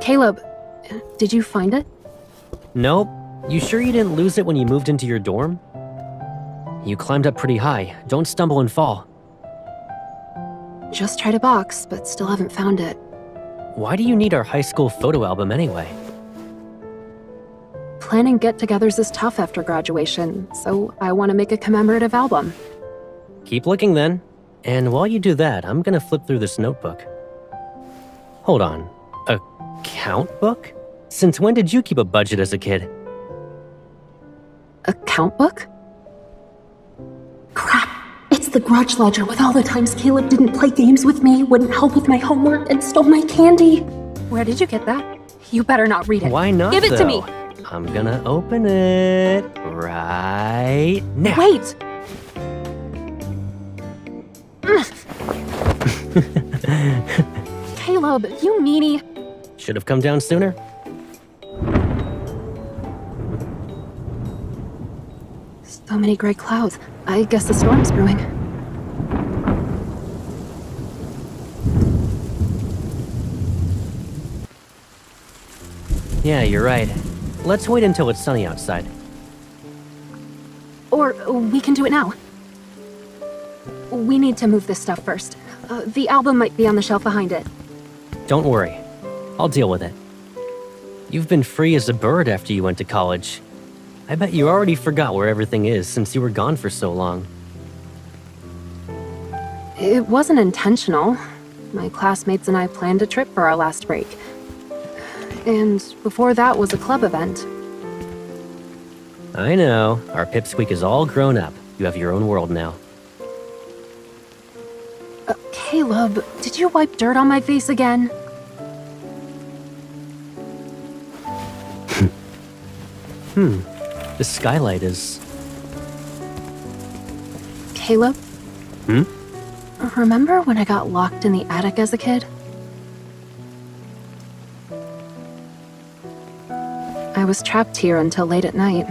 Caleb, did you find it? Nope. You sure you didn't lose it when you moved into your dorm? You climbed up pretty high. Don't stumble and fall. Just tried a box, but still haven't found it. Why do you need our high school photo album anyway? Planning get-togethers is tough after graduation, so I want to make a commemorative album. Keep looking then. And while you do that, I'm gonna flip through this notebook. Hold on. A count book? Since when did you keep a budget as a kid? A count book? Crap! It's the grudge ledger with all the times Caleb didn't play games with me, wouldn't help with my homework, and stole my candy. Where did you get that? You better not read it. Why not, Give it to me! I'm gonna open it right now. Wait! Caleb, you meanie. Should have come down sooner. So many gray clouds. I guess the storm's brewing. Yeah, you're right. Let's wait until it's sunny outside. Or we can do it now. We need to move this stuff first. The album might be on the shelf behind it. Don't worry. I'll deal with it. You've been free as a bird after you went to college. I bet you already forgot where everything is since you were gone for so long. It wasn't intentional. My classmates and I planned a trip for our last break. And before that was a club event. I know. Our pipsqueak is all grown up. You have your own world now. Caleb, did you wipe dirt on my face again? The skylight is... Caleb? Remember when I got locked in the attic as a kid? I was trapped here until late at night.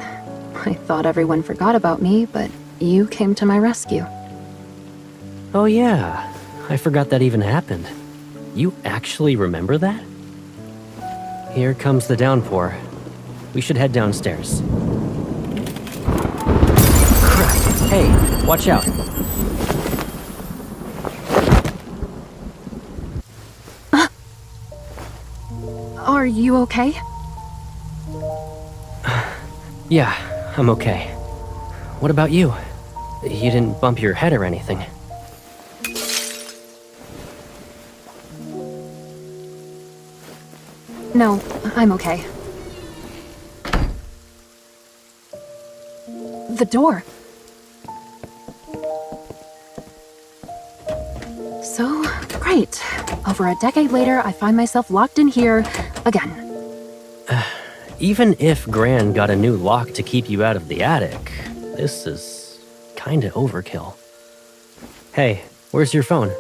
I thought everyone forgot about me, but you came to my rescue. Oh yeah, I forgot that even happened. You actually remember that? Here comes the downpour. We should head downstairs. Crap! Hey, watch out! Are you okay? Yeah, I'm okay. What about you? You didn't bump your head or anything. No, I'm okay. The door. So, great. Over a decade later, I find myself locked in here again. Even if Gran got a new lock to keep you out of the attic, this is kinda overkill. Hey, where's your phone?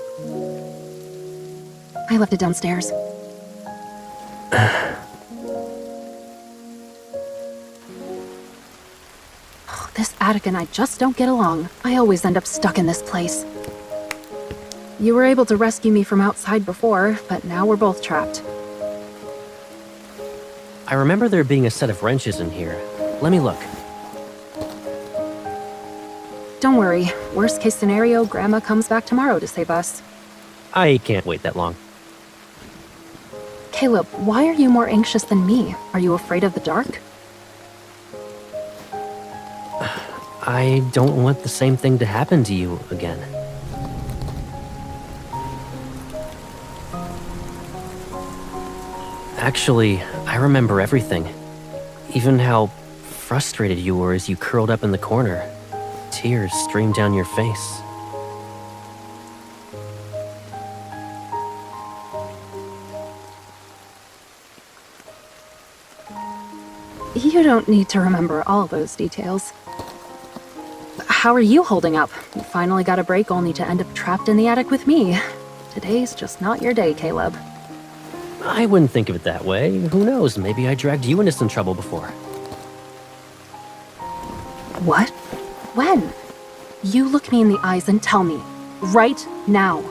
I left it downstairs. This attic and I just don't get along. I always end up stuck in this place. You were able to rescue me from outside before, but now we're both trapped. I remember there being a set of wrenches in here. Let me look. Don't worry. Worst case scenario, Grandma comes back tomorrow to save us. I can't wait that long. Caleb, why are you more anxious than me? Are you afraid of the dark? I don't want the same thing to happen to you again. Actually, I remember everything. Even how frustrated you were as you curled up in the corner. Tears streamed down your face. You don't need to remember all those details. How are you holding up? You finally got a break only to end up trapped in the attic with me. Today's just not your day, Caleb. I wouldn't think of it that way. Who knows, maybe I dragged you into some trouble before. What? When? You look me in the eyes and tell me. Right now.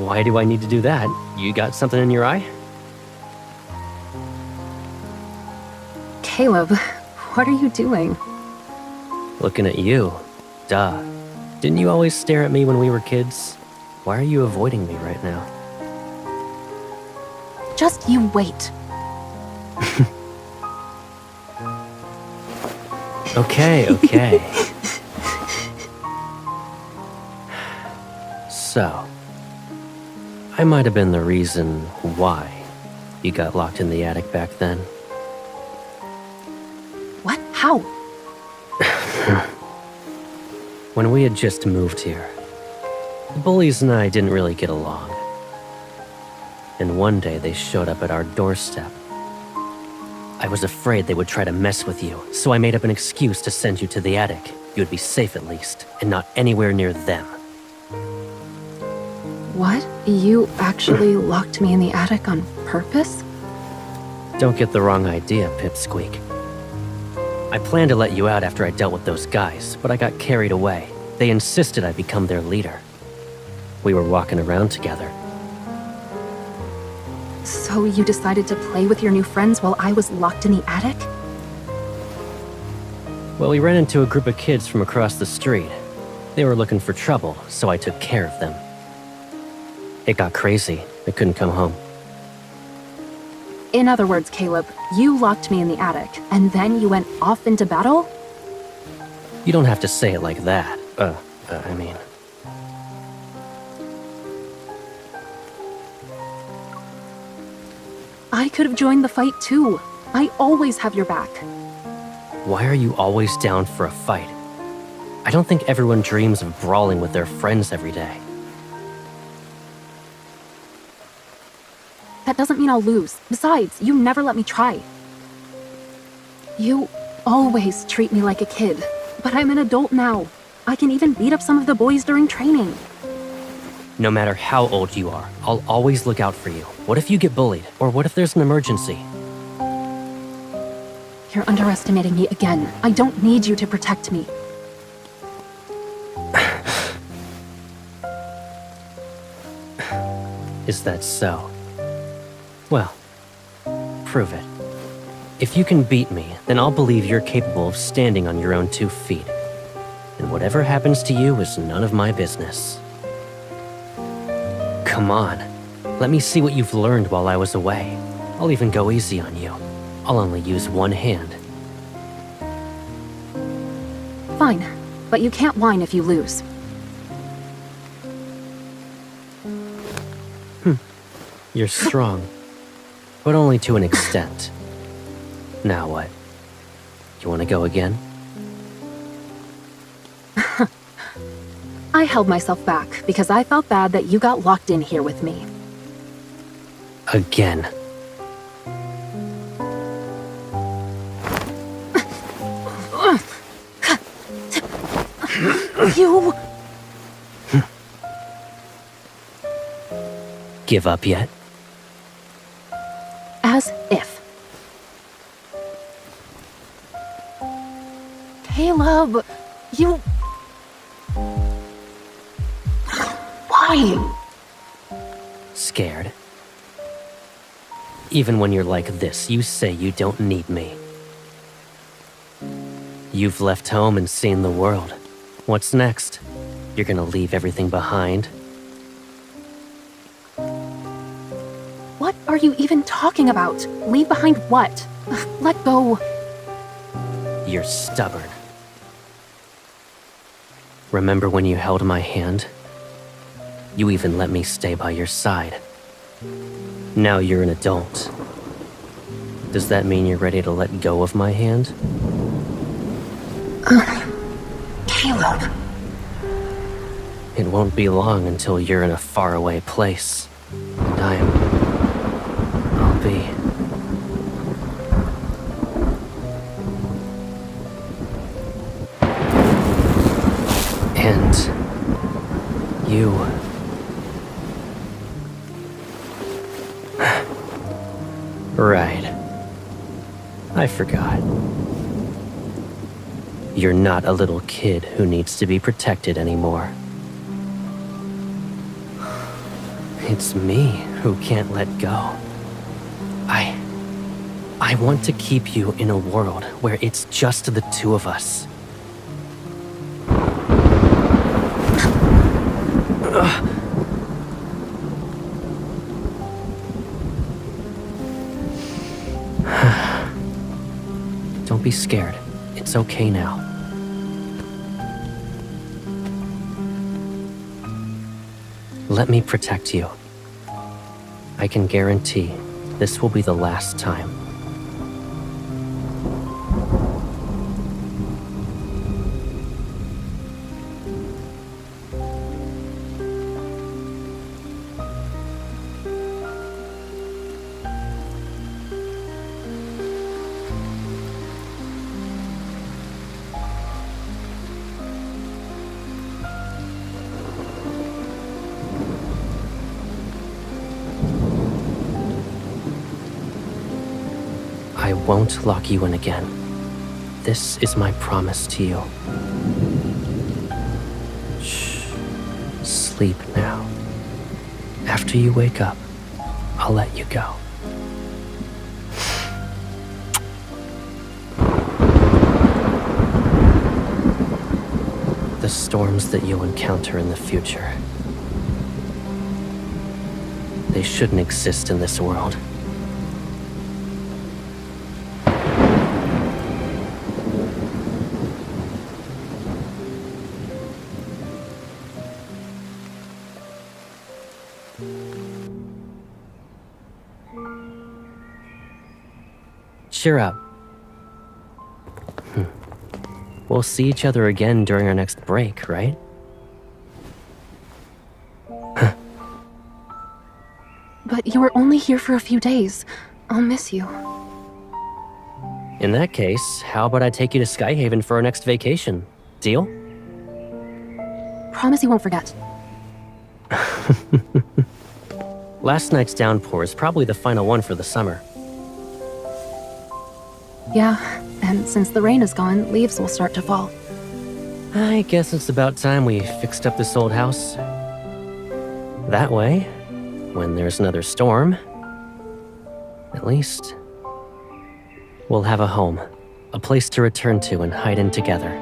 Why do I need to do that? You got something in your eye? Caleb, what are you doing? Looking at you. Duh. Didn't you always stare at me when we were kids? Why are you avoiding me right now? Just you wait. Okay. So, I might have been the reason why you got locked in the attic back then. What? How? When we had just moved here, the bullies and I didn't really get along. And one day they showed up at our doorstep. I was afraid they would try to mess with you, so I made up an excuse to send you to the attic. You would be safe at least, and not anywhere near them. What? You actually locked me in the attic on purpose? Don't get the wrong idea, Pipsqueak. I planned to let you out after I dealt with those guys, but I got carried away. They insisted I become their leader. We were walking around together. So you decided to play with your new friends while I was locked in the attic? Well, we ran into a group of kids from across the street. They were looking for trouble, so I took care of them. It got crazy. I couldn't come home. In other words, Caleb, you locked me in the attic, and then you went off into battle? You don't have to say it like that. I mean... I could have joined the fight too. I always have your back. Why are you always down for a fight? I don't think everyone dreams of brawling with their friends every day. That doesn't mean I'll lose. Besides, you never let me try. You always treat me like a kid, but I'm an adult now. I can even beat up some of the boys during training. No matter how old you are, I'll always look out for you. What if you get bullied? Or what if there's an emergency? You're underestimating me again. I don't need you to protect me. Is that so? Well, prove it. If you can beat me, then I'll believe you're capable of standing on your own 2 feet. And whatever happens to you is none of my business. Come on. Let me see what you've learned while I was away. I'll even go easy on you. I'll only use one hand. Fine, but you can't whine if you lose. You're strong, but only to an extent. Now what? You want to go again? I held myself back because I felt bad that you got locked in here with me. Again. You... Give up yet? As if. Caleb, you... Why? Scared? Even when you're like this, you say you don't need me. You've left home and seen the world. What's next? You're gonna leave everything behind? What are you even talking about? Leave behind what? Let go. You're stubborn. Remember when you held my hand? You even let me stay by your side. Now you're an adult. Does that mean you're ready to let go of my hand? Caleb. It won't be long until you're in a faraway place. And I'll be... And... you... Right. I forgot. You're not a little kid who needs to be protected anymore. It's me who can't let go. I want to keep you in a world where it's just the two of us. Don't be scared. It's okay now. Let me protect you. I can guarantee this will be the last time. I won't lock you in again. This is my promise to you. Shh. Sleep now. After you wake up, I'll let you go. The storms that you'll encounter in the future, they shouldn't exist in this world. Cheer up. We'll see each other again during our next break, right? But you were only here for a few days. I'll miss you. In that case, how about I take you to Skyhaven for our next vacation? Deal? Promise you won't forget. Last night's downpour is probably the final one for the summer. Yeah, and since the rain is gone, leaves will start to fall. I guess it's about time we fixed up this old house. That way, when there's another storm, at least we'll have a home, a place to return to and hide in together.